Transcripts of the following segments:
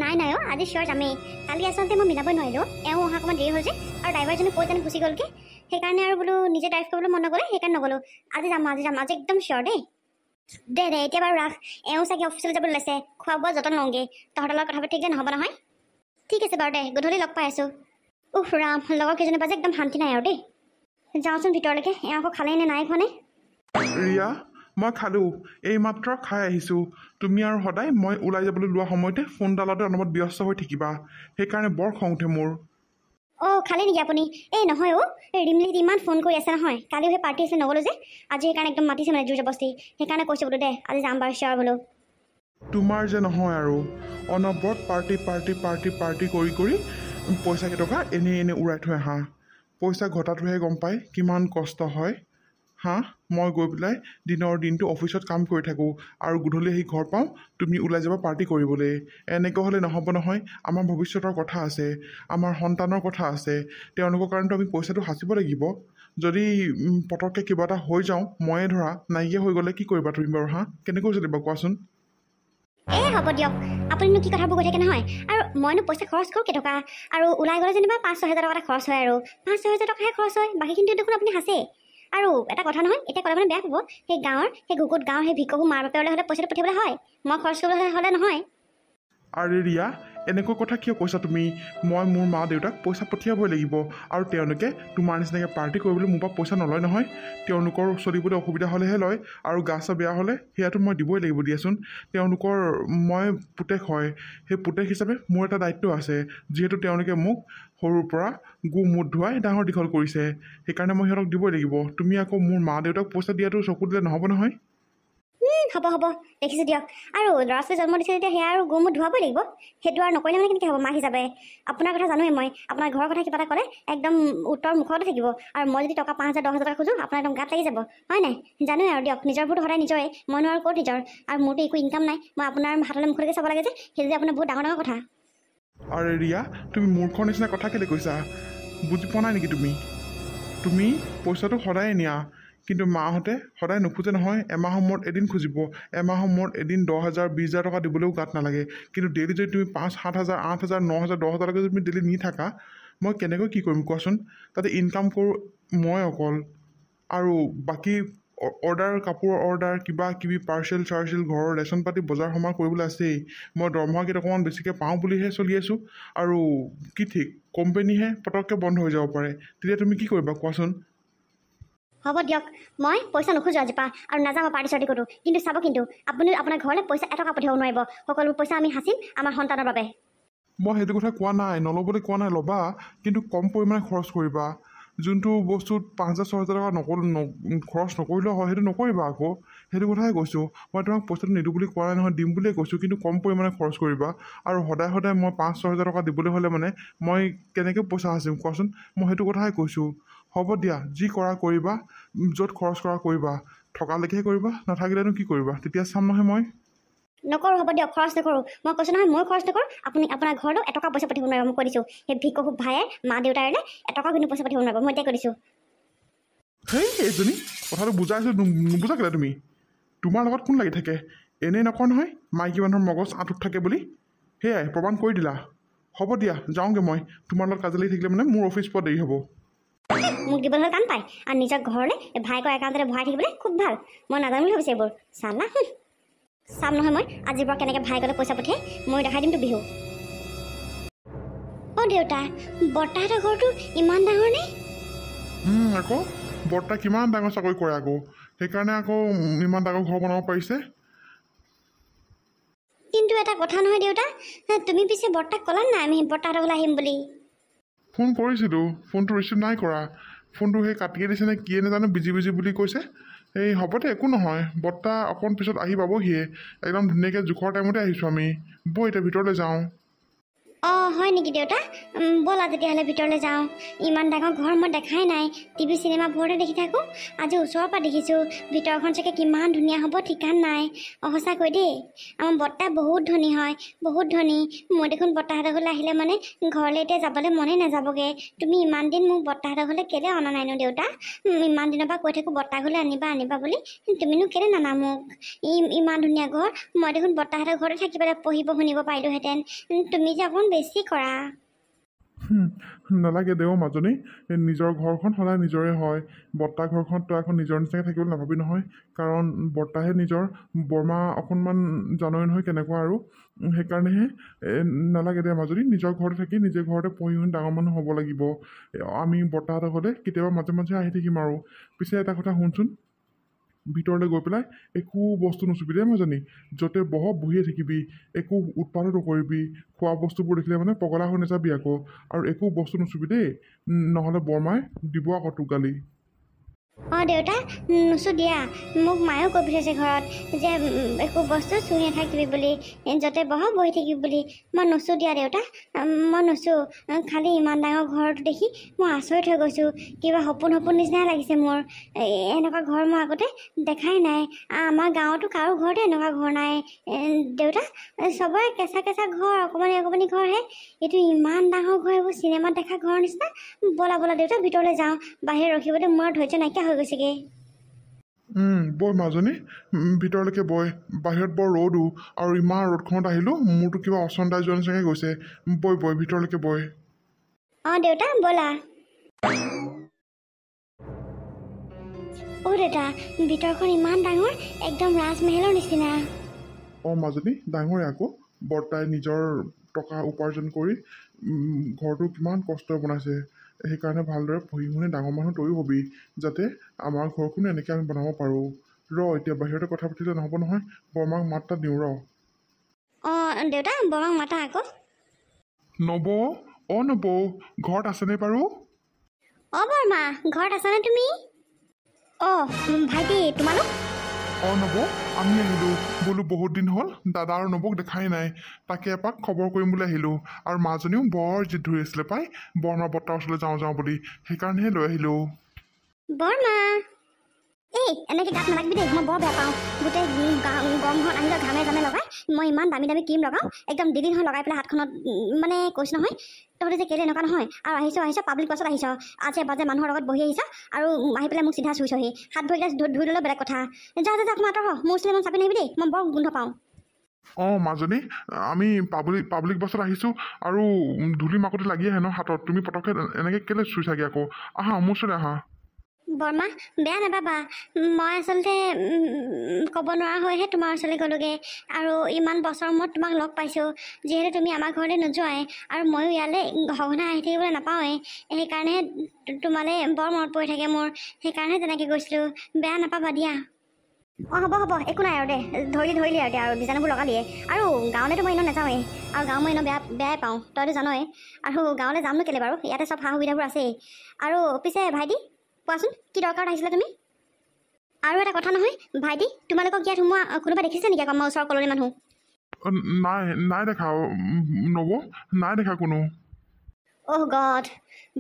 নাই নাই আজি চিয়ৰ যামেই কালি আচলতে মই মিলাবই নোৱাৰিলোঁ এওঁ অহা অকণমান দেৰি হ'ল যে আৰু ড্ৰাইভাৰজনে কৈ জানো গুচি গ'লগৈ সেইকাৰণে আৰু বোলো নিজে ড্ৰাইভ কৰিবলৈ মন নগ'লে সেইকাৰণে নগ'লোঁ আজি যাম আজি একদম চিয়ৰ দেই দে এতিয়া বাৰু ৰাখ এওঁ চাগে অফিচলৈ যাবলৈ লৈছে খোৱা বোৱা যতন লওঁগৈ তহঁতৰ লগত কথা পাতি থাকিলে নহ'ব নহয় ঠিক আছে বাৰু দে গধূলি লগ পাই আছোঁ ৰাম লগৰ কেইজনীৰ পৰা যে একদম শান্তি নাই আৰু দেই যাওঁচোন ভিতৰলৈকে এওঁ আকৌ খালেই নে নাই খোৱা নে ৰিয়া মই খালোঁ এইমাত্ৰ খাই আহিছোঁ তুমি আৰু সদায় মই ওলাই যাবলৈ লোৱা সময়তে ফোনডালতে অনবৰত ব্যস্ত হৈ থাকিবা সেইকাৰণে বৰ খং উঠে মোৰ খালে নেকি আপুনি এই নহয় ৰিমলিত ইমান ফোন কৰি আছে নহয় কালিও সেই পাৰ্টি আছিলে নগ'লো যে আজি সেইকাৰণে একদম মাতিছে মানে জোৰ জবস্তি সেইকাৰণে কৈছোঁ বোলো দে আজি যাম বাৰু চিয়ৰ বোলো তোমাৰ যে নহয় আৰু অনবৰত পাৰ্টি পাৰ্টি পাৰ্টি পাৰ্টি কৰি কৰি পইচা কেইটকা এনেই উৰাই থৈ আহা পইচা ঘটাটোহে গম পায় কিমান কষ্ট হয় মই গৈ পেলাই দিনটো অফিচত কাম কৰি থাকোঁ আৰু গধূলি আহি ঘৰ পাওঁ তুমি ওলাই যাবা পাৰ্টি কৰিবলৈ এনেকৈ হ'লে নহ'ব নহয় আমাৰ ভৱিষ্যতৰ কথা আছে আমাৰ সন্তানৰ কথা আছে তেওঁলোকৰ কাৰণেতো আমি পইচাটো সাঁচিব লাগিব যদি পটককৈ কিবা এটা হৈ যাওঁ ময়ে ধৰা নাইকিয়া হৈ গ'লে কি কৰিবা তুমি বাৰু কেনেকৈ চলিবা কোৱাচোন হ'ব দিয়ক আপুনিনো কি কথাবোৰ কৈ থাকে নহয় আৰু মইনো পইচা খৰচ কৰোঁ কেইটকা আৰু ওলাই গ'লে যেনিবা 5-6 হাজাৰ টকা এটা খৰচ হয় আৰু 5-6 হাজাৰ টকাহে খৰচ হয় বাকীখিনি দেখোন আপুনি সাঁচে আৰু এটা কথা নহয় এতিয়া ক'লে মানে বেয়া পাব সেই গুকুত গাঁৱৰ সেই ভিকহু মাৰ বাপেৰলৈ হ'লে পইচাটো পঠিয়াবলৈ হয় মই খৰচ কৰিবলৈ হ'লে নহয় আৰে ৰিয়া এনেকুৱা কথা কিয় কৈছা তুমি মই মোৰ মা দেউতাক পইচা পঠিয়াবই লাগিব আৰু তেওঁলোকে তোমাৰ নিচিনাকৈ পাৰ্টি কৰিবলৈ মোৰ পৰা পইচা নলয় নহয় তেওঁলোকৰ চলিবলৈ অসুবিধা হ'লেহে লয় আৰু গা চা বেয়া হ'লে সেয়াটো মই দিবই লাগিব দিয়াচোন তেওঁলোকৰ মই পুতেক হয় সেই পুতেক হিচাপে মোৰ এটা দায়িত্ব আছে যিহেতু তেওঁলোকে মোক সৰুৰ পৰা গু মুঠ ধুৱাই ডাঙৰ দীঘল কৰিছে সেইকাৰণে মই সিহঁতক দিবই লাগিব তুমি আকৌ মোৰ মা দেউতাক পইচা দিয়াটো চকু দিলে নহ'ব নহয় হ'ব দেখিছোঁ দিয়ক আৰু ল'ৰা ছোৱালী জন্ম দিছে যেতিয়া সেয়া আৰু গু মুঠ ধুৱাবই লাগিব সেইটো আৰু নকৰিলে মানে কেনেকৈ হ'ব মাক হিচাপে আপোনাৰ কথা জানোৱেই মই আপোনাৰ ঘৰৰ কথা কিবা এটা ক'লে একদম উত্তৰ মুখতে থাকিব আৰু মই যদি টকা 5,000-10,000 টকা খোজোঁ আপোনাৰ একদম গাত লাগি যাব হয় নাই জানোৱেই আৰু দিয়ক নিজৰ ভূত সদায় নিজৰে মইনো আৰু ক'ত নিজৰ আৰু মোৰতো একো ইনকাম নাই মই আপোনাৰ হাতলৈ মুখলৈকে চাব লাগে যে সেইটো যে আপোনাৰ বহুত ডাঙৰ কথা আৰে ৰিয়া তুমি মূৰ্খৰ নিচিনা কথা কেলৈ কৈছা বুজি পোৱা নাই নেকি তুমি পইচাটো সদায় নিয়া কিন্তু মাহঁতে সদায় নোখোজে নহয় এমাহৰ মূৰত এদিন খুজিব এমাহৰ মূৰত এদিন 10,000 20,000 টকা দিবলৈও গাত নালাগে কিন্তু ডেইলি যদি তুমি 5,000 7,000 8,000 9,000 10,000 টকা যদি তুমি ডেইলি নি থাকা মই কেনেকৈ কি কৰিম কোৱাচোন তাতে ইনকাম কৰোঁ মই অকল আৰু বাকী কাপোৰৰ অৰ্ডাৰ কিবা কিবি পাৰ্চেল চাৰ্চেল ঘৰৰ ৰেচন পাতি বজাৰ সমাৰ কৰিবলৈ আছেই মই দৰমহা কেইটা অকণমান বেছিকৈ পাওঁ বুলিহে চলি আছোঁ আৰু কি ঠিক কোম্পানীহে পটককৈ বন্ধ হৈ যাব পাৰে তেতিয়া তুমি কি কৰিবা কোৱাচোন হ'ব দিয়ক মই পইচা নোখোজোঁ আজিৰ পৰা আৰু নাযাওঁ পাৰ্টি চাৰ্টি কৰোঁ কিন্তু চাব কিন্তু আপুনি আপোনাৰ ঘৰলৈ পইচা এটকা পঠিয়াব নোৱাৰিব সকলোবোৰ পইচা আমি সাঁচিম আমাৰ সন্তানৰ বাবে মই সেইটো কথা কোৱা নাই নল'বলৈ কোৱা নাই ল'বা কিন্তু কম পৰিমাণে খৰচ কৰিবা যোনটো বস্তুত 5,000-6,000 টকা খৰচ নকৰিলেও হয় সেইটো নকৰিবা আকৌ সেইটো কথাই কৈছোঁ মই তোমাক পইচাটো নিদিওঁ বুলি কোৱা নাই নহয় দিম বুলিয়ে কৈছোঁ কিন্তু কম পৰিমাণে খৰচ কৰিবা আৰু সদায় মই 5-6 হাজাৰ টকা দিবলৈ হ'লে মানে মই কেনেকৈ পইচা সাঁচিম কোৱাচোন মই সেইটো কথাই কৈছোঁ হ'ব দিয়া যি কৰা কৰিবা য'ত খৰচ কৰা কৰিবা থকালৈকেহে কৰিবা নাথাকিলেনো কি কৰিবা তেতিয়া চাম নহয় মই নকৰোঁ হ'ব দিয়ক খৰচ নকৰোঁ মই কৈছোঁ নহয় মই খৰচ নকৰোঁ আপুনি আপোনাৰ ঘৰলৈ এটকা পইচা পঠিয়াব নোৱাৰিব মই কৈ দিছোঁ সেই ভিকহু ভায়ে মা দেউতাৰে এটকা কিন্তু পইচা পঠিয়াব নোৱাৰিব মই এতিয়া কৈ দিছোঁ হেই এইজনী কথাটো বুজাইছোঁ নুবুজা কেলে তুমি তোমাৰ লগত কোন লাগি থাকে এনেই নকওঁ নহয় মাইকী মানুহৰ মগজ আঁতত থাকে বুলি সেয়াই প্ৰমাণ কৰি দিলা হ'ব দিয়া যাওঁগৈ মই তোমাৰ লগত কাজিয়া লাগি থাকিলে মানে মোৰ অফিচ পোৱা দেৰি হ'ব মোক দিবলৈ টান পায় আৰু নিজৰ ঘৰলৈ ভাইকৰ একাউণ্টতে ভৰাই থাকিবলৈ খুব ভাল মই নাজানো বুলি ভাবিছোঁ এইবোৰ চালা চাম নহয় মই আজিৰ পৰা কেনেকৈ ভাইকলৈ পইচা পঠিয়াই মই দেখাই দিমতো বিহু দেউতা বৰ্তাহঁতৰ ঘৰটো ইমান ডাঙৰ নে আকৌ বৰ্তা কিমান ডাঙৰ চাকৰি কৰে আকৌ সেইকাৰণে আকৌ ইমান ডাঙৰ ঘৰ বনাব পাৰিছে কিন্তু এটা কথা নহয় দেউতা তুমি পিছে বৰ্তাক ক'লা নাই আমি বৰ্তাহঁতৰ ঘৰলৈ আহিম বুলি ফোন কৰিছিলোঁ ফোনটো ৰিচিভ নাই কৰা ফোনটো সেই কাটিয়ে দিছে নে কিয়ে নাজানো বিজি বুলি কৈছে এই হ'ব দে একো নহয় বৰ্তা অকণ পিছত আহি পাবহিয়ে একদম ধুনীয়াকৈ জোখৰ টাইমতে আহিছোঁ আমি বৈ এতিয়া ভিতৰলৈ যাওঁ অঁ হয় নেকি দেউতা ব'লা তেতিয়াহ'লে ভিতৰলৈ যাওঁ ইমান ডাঙৰ ঘৰ মই দেখাই নাই টিভি চিনেমাবোৰতে দেখি থাকোঁ আজি ওচৰৰ পৰা দেখিছোঁ ভিতৰখন চাগে কিমান ধুনীয়া হ'ব ঠিকান নাই সঁচাকৈ দেই আমাৰ বৰ্তা বহুত ধনী হয় বহুত ধনী মই দেখোন বৰ্তাহঁতৰ ঘৰলৈ আহিলে মানে ঘৰলৈ এতিয়া যাবলৈ মনেই নাযাবগৈ তুমি ইমান দিন মোক বৰ্তাহঁতৰ ঘৰলৈ কেলৈ অনা নাইনো দেউতা ইমান দিনৰ পৰা কৈ থাকোঁ বৰ্তা ঘৰলৈ আনিবা বুলি তুমিনো কেলৈ নানা মোক ইমান ধুনীয়া ঘৰ মই দেখোন বৰ্তাহঁতৰ ঘৰতে থাকি পেলাই পঢ়িব শুনিব পাৰিলোঁহেঁতেন তুমি যে অকণ বেছি কৰা নালাগে দেও মাজনী নিজৰ ঘৰখন সদায় নিজৰে হয় বৰ্তা ঘৰখনত তই এখন নিজৰ নিচিনাকৈ থাকিবলৈ নাভাবি নহয় কাৰণ বৰ্তাহে নিজৰ বৰমা অকণমান জানই নহয় কেনেকুৱা আৰু সেইকাৰণেহে নালাগে দে মাজনী নিজৰ ঘৰতে থাকি নিজে ঘৰতে পঢ়ি শুনি ডাঙৰ মানুহ হ'ব লাগিব আমি বৰ্তাহঁতৰ ঘৰতে কেতিয়াবা মাজে মাজে আহি থাকিম আৰু পিছে এটা কথা শুনচোন ভিতৰলৈ গৈ পেলাই একো বস্তু নুচুবি দেই মাজনী য'তে বহিয়ে থাকিবি একো উৎপাদো নকৰিবি খোৱা বস্তুবোৰ দেখিলে মানে পগলা হৈ নাযাবি আকৌ আৰু একো বস্তু নুচুবি দেই নহ'লে বৰমাই দিব আকৌ তোক গালি অঁ দেউতা নুচু দিয়া মোক মায়েও কৈ পঠিয়াইছে ঘৰত যে একো বস্তু চুই নাথাকিবি বুলি য'তে বহি থাকিবি বুলি মই নুচু দিয়া দেউতা মই নুচু খালি ইমান ডাঙৰ ঘৰটো দেখি মই আচৰিত হৈ গৈছোঁ কিবা সপোন নিচিনাই লাগিছে মোৰ এনেকুৱা ঘৰ মই আগতে দেখাই নাই আমাৰ গাঁৱতো কাৰো ঘৰতে এনেকুৱা ঘৰ নাই দেউতা চবৰে কেঁচা ঘৰ অকণমানি ঘৰহে এইটো ইমান ডাঙৰ ঘৰ এইবোৰ চিনেমাত দেখা ঘৰৰ নিচিনা ব'লা দেউতা ভিতৰলৈ যাওঁ বাহিৰত ৰখিবলৈ মোৰ ধৈৰ্য নাইকিয়া হৈ গৈছেগৈ বৈ মাজনী ভিতৰলৈকে বৈ বাহিৰত বৰ ৰ'দো আৰু ইমান ৰ'দখনত আহিলোঁ মোৰতো কিবা অচন্দাই যোৱা নিচিনাকৈ গৈছে বৈ ভিতৰলৈকে বৈ অঁ দেউতা ব'লা অঁ দেউতা ভিতৰখন ইমান ডাঙৰ একদম ৰাজমহলৰ নিচিনা অঁ মাজনী ডাঙৰে আকৌ বৰ্তাই নিজৰ টকা উপাৰ্জন কৰি ঘৰটো কিমান কষ্টৰে বনাইছে সেইকাৰণে ভালদৰে পঢ়ি শুনি ডাঙৰ মানুহ তয়ো হবি যাতে আমাৰ ঘৰখনো এনেকৈ আমি বনাব পাৰোঁ এতিয়া বাহিৰতে কথা পাতিলে নহ'ব নহয় বৰমাক মাত এটা দিওঁ অঁ দেউতা বৰমাক মাতা আকৌ নবৌ নবৌ ঘৰত আছেনে বাৰু অঁ বৰমা ঘৰত আছানে তুমি অঁ ভাইটি তোমালোক নবৌ আমি আহিলোঁ বোলো বহুত দিন হ'ল দাদা আৰু নবৌক দেখাই নাই তাকে এপাক খবৰ কৰিম বুলি আহিলোঁ আৰু মাজনীও বৰ জিদ ধৰি আছিলে পাই বৰমা বৰ্তাৰ ওচৰলৈ যাওঁ বুলি সেইকাৰণেহে লৈ আহিলোঁ বৰমা এই এনেকৈ গাত নালাগিবি দেই মই বৰ বেয়া পাওঁ গোটেই গৰমখন আহিলে ঘামে জামে লগাই মই ইমান দামী ক্ৰীম লগাওঁ একদম ডিলিং হৈ লগাই পেলাই হাতখনত মানে কৈছোঁ নহয় তহঁতে যে কেলৈ এনেকুৱা নহয় আৰু আহিছ পাব্লিক বাছত আহিছ আছে বাজে মানুহৰ লগত বহি আহিছ আৰু আহি পেলাই মোক চিধা চুইছহি হাত ভৰিলে ধুই ল'লেও বেলেগ কথা যা অকণমান আঁতৰ মোৰ ওচৰলৈ ইমান চাপি নাহিবি দেই মই বৰ গোন্ধ পাওঁ মাজনী আমি পাব্লিক বাছত আহিছোঁ আৰু ধূলি মাকতি লাগি আহে ন হাতত তুমি পটককৈ এনেকৈ কেলৈ চুইছাগৈ আকৌ আহা মোৰ ওচৰলৈ আহা বৰমা বেয়া নাপাবা মই আচলতে ক'ব নোৱাৰা হৈহে তোমাৰ ওচৰলৈ গ'লোগৈ আৰু ইমান বছৰৰ মূৰত তোমাক লগ পাইছোঁ যিহেতু তুমি আমাৰ ঘৰলৈ নোযোৱাই আৰু ময়ো ইয়ালৈ সঘনাই আহি থাকিবলৈ নাপাওঁৱেই সেইকাৰণে তোমালৈ বৰ মনত পৰি থাকে মোৰ সেইকাৰণে তেনেকৈ গৈছিলোঁ বেয়া নাপাবা দিয়া অঁ হ'ব একো নাই আৰু দে ধৰিলি আৰু এতিয়া আৰু বীজাণুবোৰ লগালিয়ে আৰু গাঁৱলৈতো মই এনেও নাযাওঁৱেই আৰু গাঁও মই এনেও বেয়াই পাওঁ তইতো জানই আৰু গাঁৱলৈ যামনো কেলৈ বাৰু ইয়াতে চব সা সুবিধাবোৰ আছেই আৰু পিছে ভাইটি কোৱাচোন কি দৰকাৰত আহিছিলা তুমি আৰু এটা কথা নহয় ভাইটি তোমালোকক ইয়াত সোমোৱা কোনোবা দেখিছে নেকি আকৌ আমাৰ ওচৰৰ কলনী মানুহ নাই দেখা নবৌ নাই দেখা কোনো অহ গড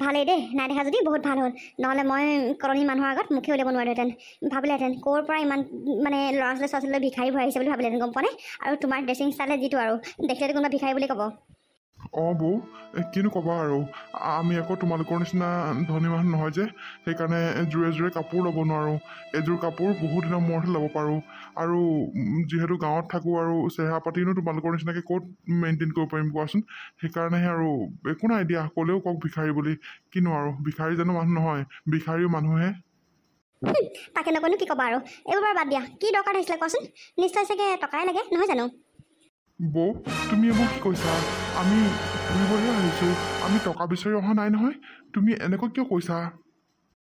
ভালেই দেই নাই দেখা যদি বহুত ভাল হ'ল নহ'লে মই কলনী মানুহৰ আগত মুখে উলিয়াব নোৱাৰিলোহেঁতেন ভাবিলেহেঁতেন ক'ৰ পৰা ইমান মানে ল'ৰা ছোৱালী ভিখাৰী ভৰাই আহিছে বুলি ভাবিলেহেঁতেন গম পোৱা নাই আৰু তোমাৰ ড্ৰেছিং ষ্টাইলে যিটো আৰু দেখিলে কোনোবা ভিখাৰী বুলি ক'ব বৌ কিনো ক'বা আৰু আমি আকৌ তোমালোকৰ নিচিনা ধনী মানুহ নহয় যে সেইকাৰণে জোৰে কাপোৰ ল'ব নোৱাৰোঁ এযোৰ কাপোৰ বহুত দিনৰ মূৰতহে ল'ব পাৰোঁ আৰু যিহেতু গাঁৱত থাকোঁ আৰু চেহেৰা পাতিনো তোমালোকৰ নিচিনাকৈ ক'ত মেইনটেইন কৰিব পাৰিম কোৱাচোন সেইকাৰণেহে আৰু একো নাই দিয়া ক'লেও কওক ভিখাৰী বুলি কিনো আৰু ভিখাৰী জানো মানুহ নহয় ভিখাৰীও মানুহে তাকে নকয়নো কি ক'বা আৰু এইবোৰ বাৰু বাদ দিয়া কি দৰকাৰ আহিছিলে কোৱাচোন নিশ্চয় চাগে টকাই লাগে নহয় জানো বৌ তুমি এইবোৰ কি কৈছা আমি ফুৰিবহে আহিছোঁ আমি টকা বিচাৰি অহা নাই নহয় তুমি এনেকৈ কিয় কৈছা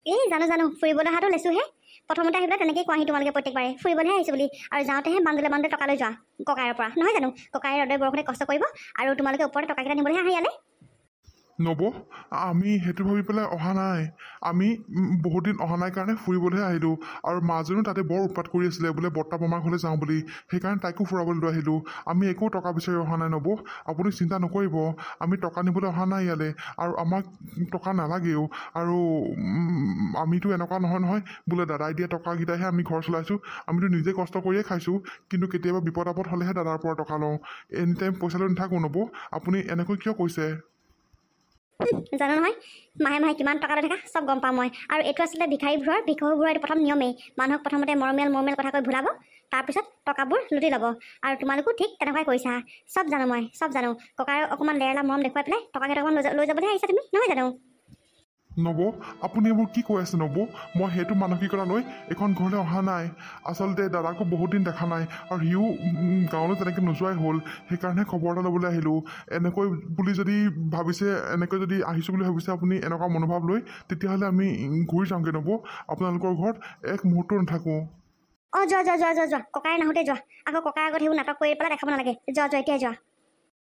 এই জানো ফুৰিবলৈ অহাটো লৈছোঁহে প্ৰথমতে আহি পেলাই তেনেকৈ কোৱাহি তোমালোকে প্ৰত্যেকবাৰে ফুৰিবলৈহে আহিছোঁ বুলি আৰু যাওঁতেহে বান্দোলে টকা লৈ যোৱা ককাইৰ পৰা নহয় জানো ককাই ৰ'দে বৰষুণে কষ্ট কৰিব আৰু তোমালোকে ওপৰতে টকাকেইটা নিবলৈহে আহে ইয়ালৈ নব আমি সেইটো ভাবি পেলাই অহা নাই আমি বহুত দিন অহা নাই কাৰণে ফুৰিবলৈহে আহিলোঁ আৰু মাজনীও তাতে বৰ উৎপাত কৰি আছিলে বোলে বৰ্তা বমাৰ ঘৰলৈ যাওঁ বুলি সেইকাৰণে তাইকো ফুৰাবলৈ লৈ আহিলোঁ আমি একো টকা বিচাৰি অহা নাই নব আপুনি চিন্তা নকৰিব আমি টকা নিবলৈ অহা নাই ইয়ালৈ আৰু আমাক টকা নালাগেও আৰু আমিতো এনেকুৱা নহয় বোলে দাদাই দিয়া টকাকেইটাহে আমি ঘৰ চলাইছোঁ আমিতো নিজে কষ্ট কৰিয়ে খাইছোঁ কিন্তু কেতিয়াবা বিপদ আপদ হ'লেহে দাদাৰ পৰা টকা লওঁ এনি টাইম পইচা লৈ নাথাকোঁ নব আপুনি এনেকৈ কিয় কৈছে জানো নহয় মাহে মাহে কিমান টকা লৈ থকা চব গম পাওঁ মই আৰু এইটো আচলতে ভিক্ষাৰীবোৰৰ ভিক্ষুবোৰৰ এইটো প্ৰথম নিয়মেই মানুহক প্ৰথমতে মৰমিয়াল কথা কৈ ভুলাব তাৰপিছত টকাবোৰ লুটি ল'ব আৰু তোমালোকো ঠিক তেনেকুৱাই কৰিছা চব জানো মই চব জানো ককাৰ অকণমান লেৰেলা মৰম দেখুৱাই পেলাই টকা কেইটামান লৈ যাবলৈহে আহিছা তুমি নহয় জানো নব আপুনি এইবোৰ কি কৈ আছে নব মই সেইটো মানসিকতা লৈ এইখন ঘৰলৈ অহা নাই আচলতে দাদাকো বহুত দিন দেখা নাই আৰু সিও গাঁৱলৈ তেনেকৈ নোযোৱাই হ'ল সেইকাৰণে খবৰ এটা ল'বলৈ আহিলোঁ এনেকৈ বুলি যদি ভাবিছে এনেকৈ যদি আহিছোঁ বুলি ভাবিছে আপুনি এনেকুৱা মনোভাৱ লৈ তেতিয়াহ'লে আমি ঘূৰি যাওঁগৈ নব আপোনালোকৰ ঘৰত এক মুহূৰ্ত নাথাকোঁ অঁ যোৱা ককাই নাহোঁতে যোৱা আকৌ ককাৰ আগত সেইবোৰ নাটক কৰি পেলাই দেখাব নালাগে যোৱা এতিয়াই যোৱা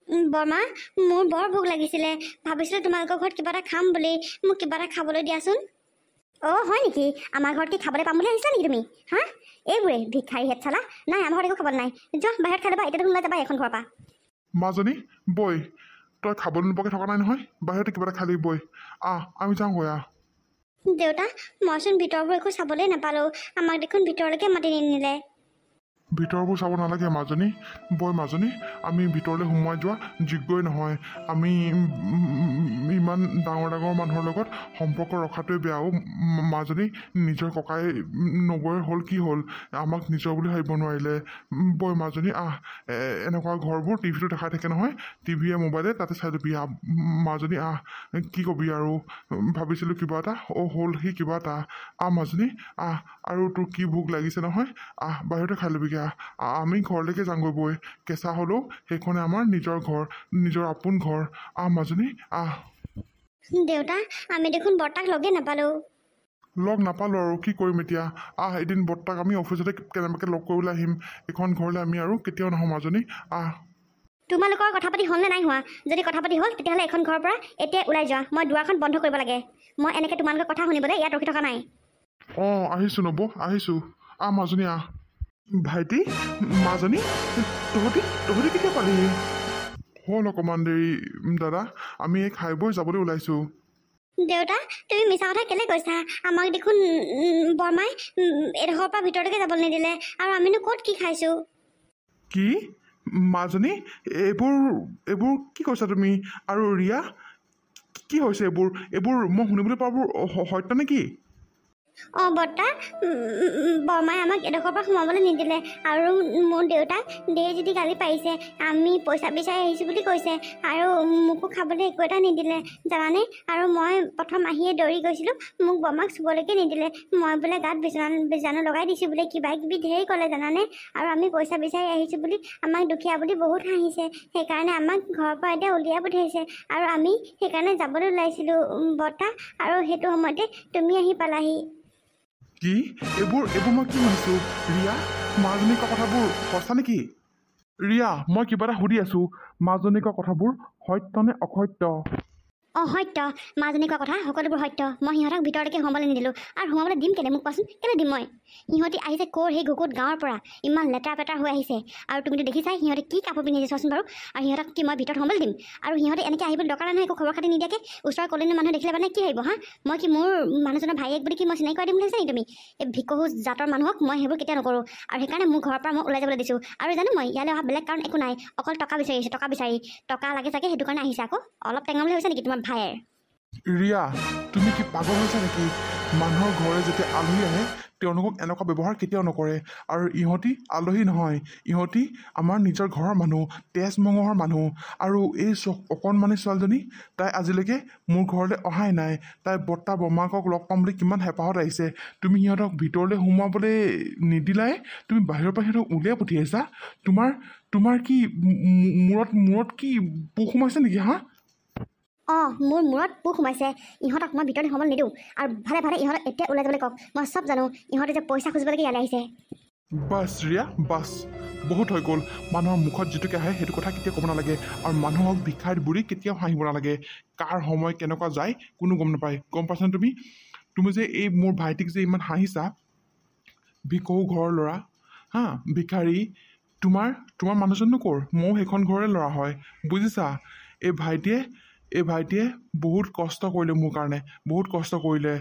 বৰমা মোৰ বৰ ভোক লাগিছিলে ভাবিছিলোঁ তোমালোকৰ ঘৰত কিবা এটা খাম বুলি মোক কিবা এটা খাবলৈ দিয়াচোন অঁ হয় নেকি আমাৰ ঘৰত কি খাবলৈ পাম বুলি আহিছা নেকি তুমি হা এইবোৰে ভিক্ষাৰী হেড চালা নাই আমাৰ ঘৰত একো খাবলৈ নাই যোৱা বাহিৰত খাই ল'বা এতিয়া দেখোন ওলাই যাবা এখন ঘৰৰ পৰা মাজনী বৈ তই খাবলৈ নোপোৱাকৈ থকা নাই নহয় বাহিৰতে কিবা এটা খালি বৈ আমি যাওঁগৈ দেউতা মইচোন ভিতৰবোৰ একো চাবলৈ নাপালোঁ আমাক দেখোন ভিতৰলৈকে মাতি নিনিলে ভিতৰবোৰ চাব নালাগে মাজনী বৈ মাজনী আমি ভিতৰলৈ সোমোৱাই যোৱা যোগ্যই নহয় আমি ইমান ডাঙৰ মানুহৰ লগত সম্পৰ্ক ৰখাটোৱে বেয়াও মাজনী নিজৰ ককাই নবৌৰ হ'ল কি হ'ল আমাক নিজৰ বুলি ভাবিব নোৱাৰিলে বৈ মাজনী এনেকুৱা ঘৰবোৰ টিভিটো দেখাই থাকে নহয় টিভিয়ে মোবাইলে তাতে চাই ল'বি মাজনী কি ক'বি আৰু ভাবিছিলোঁ কিবা এটা হ'ল সি কিবা এটা মাজনী আৰু তোৰ কি ভোক লাগিছে নহয় বাহিৰতে খাই ল'বিগৈ আমি ঘৰলৈকে যাওঁগৈ বৈ কেঁচা হ'লেও সেইখনে আমাৰ নিজৰ ঘৰ নিজৰ আপোন ঘৰ মাজনী দেউতা আমি দেখোন বৰ্তাক লগে নাপালোঁ লগ নাপালোঁ আৰু কি কৰিম এতিয়া এদিন বৰ্তাক আমি অফিচতে কেনেবাকৈ লগ কৰিবলৈ আহিম এইখন ঘৰলৈ আমি আৰু কেতিয়াও নাহোঁ মাজনী তোমালোকৰ কথা পাতি হ'লনে নাই হোৱা যদি কথা পাতি হ'ল তেতিয়াহ'লে এখন ঘৰৰ পৰা এতিয়া ওলাই যোৱা মই দুৱাৰখন বন্ধ কৰিব লাগে মই এনেকৈ তোমালোকৰ কথা শুনিবলৈ ইয়াত ৰখি থকা নাই আহিছোঁ নব আহিছোঁ মাজনী ভাইটি মাজনী তহঁতি কেতিয়া পালিহি হ'ল অকণমান দেৰি দাদা আমি এই খাই বৈ যাবলৈ ওলাইছোঁ দেউতা তুমি মিছা কথা কেলৈ কৈছা আমাক দেখোন বৰমাই এডোখৰৰ পৰা ভিতৰলৈকে যাবলৈ নিদিলে আৰু আমিনো ক'ত কি খাইছোঁ কি মাজনী এইবোৰ কি কৈছা তুমি আৰু ৰিয়া কি হৈছে এইবোৰ মই শুনিবলৈ পোৱাবোৰ সত্য নেকি বৰ্তা বৰমাই আমাক এডোখৰৰ পৰা সোমাবলৈ নিদিলে আৰু মোৰ দেউতাক দেই যদি গালি পাৰিছে আমি পইচা বিচাৰি আহিছোঁ বুলি কৈছে আৰু মোকো খাবলৈ একো এটা নিদিলে জানানে আৰু মই প্ৰথম আহিয়ে দৌৰি গৈছিলোঁ মোক বৰমাক চুবলৈকে নিদিলে মই বোলে গাত বীজাণু লগাই দিছোঁ বোলে কিবা কিবি ঢেৰ ক'লে জানানে আৰু আমি পইচা বিচাৰি আহিছোঁ বুলি আমাক দুখীয়া বুলি বহুত হাঁহিছে সেইকাৰণে আমাক ঘৰৰ পৰা এতিয়া উলিয়াই পঠিয়াইছে আৰু আমি সেইকাৰণে যাবলৈ ওলাইছিলোঁ বৰ্তা আৰু সেইটো সময়তে তুমি আহি পালাহি কি এইবোৰ মই কি শুনিছোঁ ৰিয়া মাজনী কোৱা কথাবোৰ সঁচা নেকি ৰিয়া মই কিবা এটা সুধি আছোঁ মাজনী কোৱা কথাবোৰ সত্য নে অসত্য সত্য মাজনী কোৱা কথা সকলোবোৰ সত্য মই সিহঁতক ভিতৰলৈকে সোমাবলৈ নিদিলোঁ আৰু সোমাবলৈ দিম কেলৈ মোক কোৱাচোন কেলৈ দিম মই সিহঁতি আহিছে ক'ৰ সেই গুকুত গাঁৱৰ পৰা ইমান লেতেৰা পেতেৰা হৈ আহিছে আৰু তুমিতো দেখিছাই সিহঁতে কি কাপোৰ পিন্ধিছে চোৱাচোন বাৰু আৰু সিহঁতক কি মই ভিতৰত সোমাবলৈ দিম আৰু সিহঁতে এনেকৈ আহিবলৈ দৰকাৰ নহয় একো খবৰ খাতি নিদিয়াকৈ ওচৰৰ কলনীৰ মানুহ দেখিলে মানে কি আহিব মই কি মোৰ মানুহজনৰ ভাইয়েক বুলি কি মই চিনাকি কৰাই দিম বুলি ভাবিছা নেকি তুমি এই ভিকহু জাতৰ মানুহক মই সেইবোৰ কেতিয়াও নকৰোঁ আৰু সেইকাৰণে মোৰ ঘৰৰ পৰা মই ওলাই যাবলৈ দিছোঁ আৰু জানো মই ইয়ালৈ অহা বেলেগ কাৰণ একো নাই অকল টকা বিচাৰি আহিছোঁ টকা লাগে চাগে সেইটো কাৰণে আহিছে আকৌ অলপ টেঙা বুলি ভাবিছা নেকি তোমাৰ ভাইৰ ৰিয়া তুমি কি পাগল হৈছা নেকি মানুহৰ ঘৰলৈ যেতিয়া আলহী আহে তেওঁলোকক এনেকুৱা ব্যৱহাৰ কেতিয়াও নকৰে আৰু ইহঁতি আলহী নহয় ইহঁতি আমাৰ নিজৰ ঘৰৰ মানুহ তেজ মঙহৰ মানুহ আৰু এই অকণমানি ছোৱালীজনী তাই আজিলৈকে মোৰ ঘৰলৈ অহাই নাই তাই বৰ্তা বৰমাকক লগ পাম বুলি কিমান হেঁপাহত আহিছে তুমি সিহঁতক ভিতৰলৈ সোমাবলৈ নিদিলাই তুমি বাহিৰৰ পৰা সিহঁতক উলিয়াই পঠিয়াইছা তোমাৰ কি মূৰত কি পোক সোমাইছে নেকি মোৰ মূৰত পোক সোমাইছে ইহঁতক মই ভিতৰলৈ সোমাবলৈ নিদিওঁ আৰু ভালে ইহঁতক এতিয়া ওলাই যাবলৈ কওক মই চব জানো ইহঁতে যে পইচা খুজিবলৈকে ইয়ালৈ আহিছে বাছ ৰিয়া বাছ বহুত হৈ গ'ল মানুহৰ মুখত যিটোকে আহে সেইটো কথা কেতিয়াও ক'ব নালাগে আৰু মানুহক ভিক্ষাৰী বুঢ়ী কেতিয়াও হাঁহিব নালাগে কাৰ সময় কেনেকুৱা যায় কোনো গম নাপায় গম পাইছানে তুমি যে এই মোৰ ভাইটিক যে ইমান হাঁহিছা ভিকৌ ঘৰৰ ল'ৰা হা ভিক্ষাৰী তোমাৰ মানুহজননো ক'ৰ ময়ো সেইখন ঘৰৰে ল'ৰা হয় বুজিছা এই ভাইটিয়ে বহুত কষ্ট কৰিলে মোৰ কাৰণে বহুত কষ্ট কৰিলে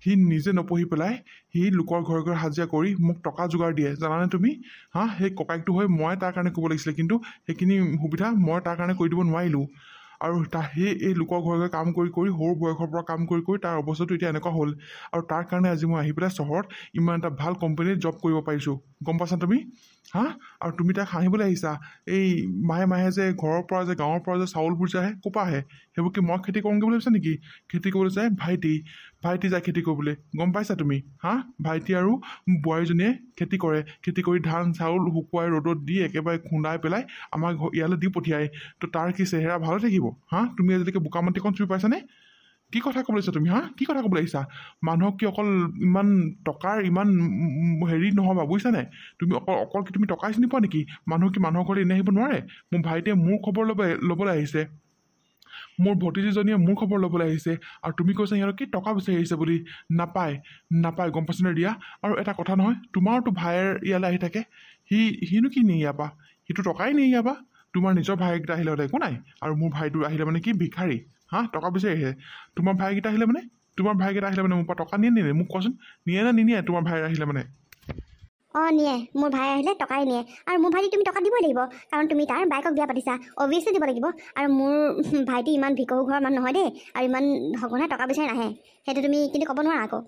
সি নিজে নপঢ়ি পেলাই সি লোকৰ ঘৰে ঘৰে হাজিৰা কৰি মোক টকা যোগাৰ দিয়ে জানানে তুমি হা সেই ককাইকটো হৈ মই তাৰ কাৰণে ক'ব লাগিছিলে কিন্তু সেইখিনি সুবিধা মই তাৰ কাৰণে কৰি দিব নোৱাৰিলোঁ আৰু সেই এই লোকৰ ঘৰে ঘৰে কাম কৰি কৰি সৰু বয়সৰ পৰা কাম কৰি কৰি তাৰ অৱস্থাটো এতিয়া এনেকুৱা হ'ল আৰু তাৰ কাৰণে আজি মই আহি পেলাই চহৰত ইমান এটা ভাল কোম্পানীত জব কৰিব পাৰিছোঁ গম পাইছা তুমি হা আৰু তুমি তাক হাঁহিবলৈ আহিছা এই মাহে মাহে যে ঘৰৰ পৰা যে গাঁৱৰ পৰা যে চাউলবোৰ যে আহে ক'ৰ পৰা আহে সেইবোৰ কি মই খেতি কৰোঁগৈ বুলি ভাবিছা নেকি খেতি কৰিবলৈ যায় ভাইটি যায় খেতি কৰিবলৈ গম পাইছা তুমি হা ভাইটি আৰু বোৱাৰীজনীয়ে খেতি কৰি ধান চাউল শুকুৱাই ৰ'দত দি একেবাৰে খুন্দাই পেলাই আমাৰ ইয়ালৈ দি পঠিয়ায় তো তাৰ কি চেহেৰা ভালে থাকিব হা তুমি আজিলৈকে বোকামাটিখন চুই পাইছানে কি কথা ক'বলৈ আহিছা তুমি হা কি কথা ক'বলৈ আহিছা মানুহক কি অকল ইমান টকাৰ ইমান হেৰি নহ'বা বুজিছানে তুমি অকল কি তুমি টকাই চিনি পোৱা নেকি মানুহ কি মানুহৰ ঘৰলৈ এনে আহিব নোৱাৰে মোৰ ভাইটিয়ে মোৰ খবৰ ল'বলৈ আহিছে মোৰ ভতিজীজনীয়ে মোৰ খবৰ ল'বলৈ আহিছে আৰু তুমি কৈছা সিহঁতক কি টকা বিচাৰি আহিছে বুলি নাপায় গম পাইছানে ৰিয়া আৰু এটা কথা নহয় তোমাৰতো ভাইৰ ইয়ালৈ আহি থাকে সিনো কি নিয়ে ইয়াৰ পৰা সিটো টকাই নিয়ে ইয়াৰ পৰা তোমাৰ নিজৰ ভাইকেইটা আহিলে হ'লে একো নাই আৰু মোৰ ভাইটো আহিলে মানে কি ভিক্ষাৰী হা টকা বিচাৰি আহে তোমাৰ ভাইকেইটা আহিলে মানে মোৰ পৰা টকা নিয়ে মোক কোৱাচোন নিয়ে নে নিনিয়ে তোমাৰ ভাই আহিলে মানে অঁ নিয়ে মোৰ ভাই আহিলে টকাই নিয়ে আৰু মোৰ ভাইটিক তুমি টকা দিবই লাগিব কাৰণ তুমি তাৰ বাইকক বিয়া পাতিছা অভিয়াছলি দিব লাগিব আৰু মোৰ ভাইটি ইমান ভিকৌ ঘৰৰ মানুহ নহয় দেই আৰু ইমান সঘনাই টকা বিচাৰি নাহে সেইটো তুমি কিন্তু ক'ব নোৱাৰা আকৌ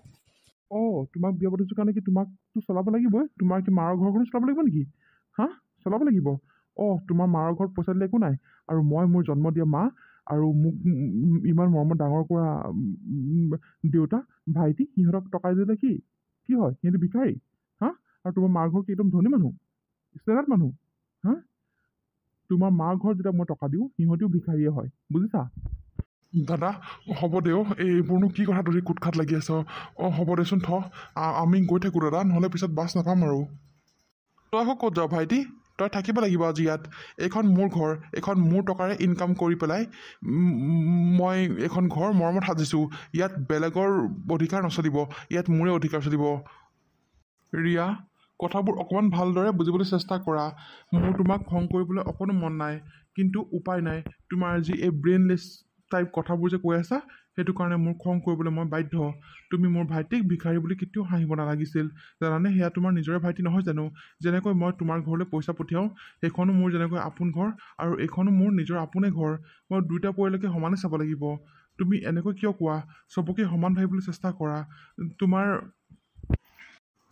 অঁ তোমাক বিয়া পাতিছোঁ কাৰণে কি তোমাকতো চলাব লাগিবই তোমাৰ কি মাৰৰ ঘৰখনো চলাব লাগিব নেকি হা চলাব লাগিব অঁ তোমাৰ মাৰৰ ঘৰত পইচা দিলে একো নাই আৰু মই মোৰ জন্ম দিয়া মা আৰু মোক ইমান মৰমত ডাঙৰ কৰা দেউতা ভাইটি সিহঁতক টকা দিলে কি হয় সিহঁতি ভিক্ষাৰী হা আৰু তোমাৰ মাৰ ঘৰ কি একদম ধনী মানুহ ষ্টেণ্ডাৰ্ড মানুহ হা তোমাৰ মাৰ ঘৰত যেতিয়া মই টকা দিওঁ সিহঁতিও ভিক্ষাৰীয়ে হয় বুজিছা দাদা হ'ব দে এইবোৰনো কি কথা ধৰি কুট খাট লাগি আছ অঁ হ'ব দেচোন আমি গৈ থাকোঁ দাদা নহ'লে পিছত বাছ নাপাম আৰু তই আকৌ ক'ত যাওঁ ভাইটি তই থাকিব লাগিব আজি ইয়াত এইখন মোৰ ঘৰ এইখন মোৰ টকাৰে ইনকাম কৰি পেলাই মই এইখন ঘৰ মৰমত সাজিছোঁ ইয়াত বেলেগৰ অধিকাৰ নচলিব ইয়াত মোৰে অধিকাৰ চলিব ৰিয়া কথাবোৰ অকণমান ভালদৰে বুজিবলৈ চেষ্টা কৰা মোৰ তোমাক খং কৰিবলৈ অকণো মন নাই কিন্তু উপায় নাই তোমাৰ যি এই ব্ৰেইনলেছ টাইপ কথাবোৰ যে কৈ আছা সেইটো কাৰণে মোৰ খং কৰিবলৈ মই বাধ্য তুমি মোৰ ভাইটিক ভিক্ষাৰী বুলি কেতিয়াও হাঁহিব নালাগিছিল জানানে সেয়া তোমাৰ নিজৰে ভাইটি নহয় জানো যেনেকৈ মই তোমাৰ ঘৰলৈ পইচা পঠিয়াওঁ সেইখনো মোৰ যেনেকৈ আপোন ঘৰ আৰু এইখনো মোৰ নিজৰ আপোনে ঘৰ মই দুয়োটা পৰিয়ালকে সমানে চাব লাগিব তুমি এনেকৈ কিয় কোৱা চবকে সমান ভাবিবলৈ চেষ্টা কৰা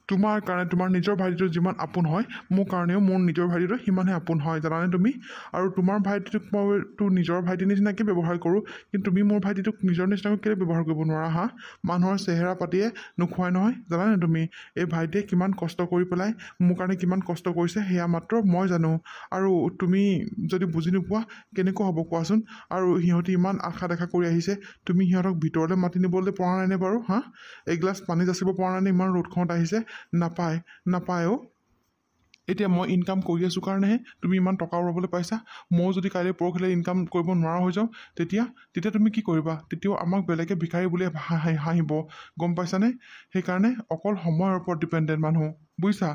তোমাৰ কাৰণে তোমাৰ নিজৰ ভাইটিটো যিমান আপোন হয় মোৰ কাৰণেও মোৰ নিজৰ ভাইটিটো সিমানহে আপোন হয় জানানে তুমি আৰু তোমাৰ ভাইটিটোক মইতো নিজৰ ভাইটিৰ নিচিনাকৈ ব্যৱহাৰ কৰোঁ কিন্তু তুমি মোৰ ভাইটিটোক নিজৰ নিচিনাকৈ কেলৈ ব্যৱহাৰ কৰিব নোৱাৰা হা মানুহৰ চেহেৰা পাতিয়ে নোখোৱাই নহয় জানানে তুমি এই ভাইটিয়ে কিমান কষ্ট কৰি পেলাই মোৰ কাৰণে কিমান কষ্ট কৰিছে সেয়া মাত্ৰ মই জানো আৰু তুমি যদি বুজি নোপোৱা কেনেকুৱা হ'ব কোৱাচোন আৰু সিহঁতি ইমান আশা দেখা কৰি আহিছে তুমি সিহঁতক ভিতৰলৈ মাতি নিবলৈ পৰা নাইনে বাৰু হা এগিলাচ পানী যাচিব পৰা নাইনে ইমান ৰ'দখনত আহিছে নাপায় অ' এতিয়া মই ইনকাম কৰি আছোঁ কাৰণেহে তুমি ইমান টকা উৰাবলৈ পাইছা ময়ো যদি কাইলৈ পৰহিলৈ ইনকাম কৰিব নোৱাৰা হৈ যাওঁ তেতিয়া তুমি কি কৰিবা তেতিয়াও আমাক বেলেগে ভিক্ষাৰী বুলি হাঁহিব গম পাইছানে সেইকাৰণে অকল সময়ৰ ওপৰত ডিপেণ্ডেণ্ট মানুহ বুজিছা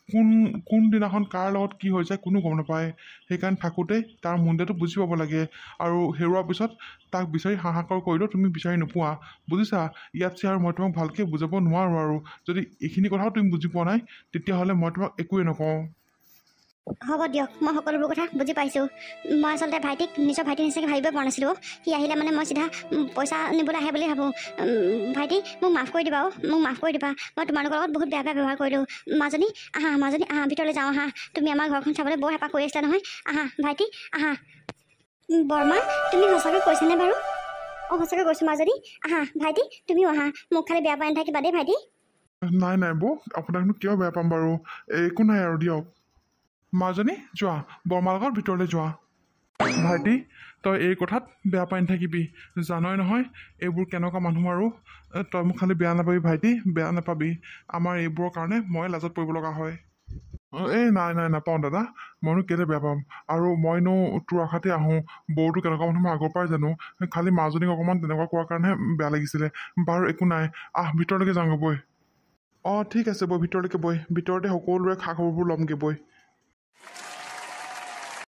কোনদিনাখন কাৰ লগত কি হৈ যায় কোনো গম নাপায় সেইকাৰণে থাকোঁতেই তাৰ মুণ্ডটো বুজি পাব লাগে আৰু হেৰুৱাৰ পিছত তাক বিচাৰি হাহাকাৰ কৰিলেও তুমি বিচাৰি নোপোৱা বুজিছা ইয়াতছে আৰু মই তোমাক ভালকৈ বুজাব নোৱাৰোঁ আৰু যদি এইখিনি কথাও তুমি বুজি পোৱা নাই তেতিয়াহ'লে মই তোমাক একোৱে নকওঁ হ'ব দিয়ক মই সকলোবোৰ কথা বুজি পাইছোঁ মই আচলতে ভাইটিক নিজৰ ভাইটিৰ নিচিনাকৈ ভাবিবই পৰা নাছিলোঁ সি আহিলে মানে মই চিধা পইচা নিবলৈ আহে বুলি ভাবোঁ ভাইটি মোক মাফ কৰি দিবা মোক মাফ কৰি দিবা মই তোমালোকৰ লগত বহুত বেয়া ব্যৱহাৰ কৰিলোঁ মাজনী আহা ভিতৰলৈ যাওঁ আহা তুমি আমাৰ ঘৰখন চাবলৈ বৰ হেঁপাহ কৰি আছিলা নহয় আহা ভাইটি আহা বৰমা তুমি সঁচাকৈ কৈছানে বাৰু অঁ সঁচাকৈ কৈছোঁ মাজনী আহা ভাইটি তুমিও আহা মোক খালি বেয়া পাই নাথাকিবা দেই ভাইটি নাই বৌ আপোনাকনো কিয় বেয়া পাম বাৰু একো নাই আৰু দিয়ক মাজনী যোৱা বৰমাৰ লগত ভিতৰলৈ যোৱা ভাইটি তই এই কথাত বেয়া পাই নাথাকিবি জানই নহয় এইবোৰ কেনেকুৱা মানুহ আৰু তই মোক খালি বেয়া নাপাবি ভাইটি বেয়া নাপাবি আমাৰ এইবোৰৰ কাৰণে মই লাজত পৰিব লগা হয় এই নাই নাই নাপাওঁ দাদা মইনো কেলৈ বেয়া পাম আৰু মইনো তোৰ আশাতে আহোঁ বৌটো কেনেকুৱা মানুহ মই আগৰ পৰাই জানো খালি মাজনীক অকণমান তেনেকুৱা কোৱাৰ কাৰণেহে বেয়া লাগিছিলে বাৰু একো নাই ভিতৰলৈকে যাওঁগৈ বৈ ঠিক আছে বৈ ভিতৰলৈকে বৈ ভিতৰতে সকলোৰে খা খবৰবোৰ ল'মগৈ বৈ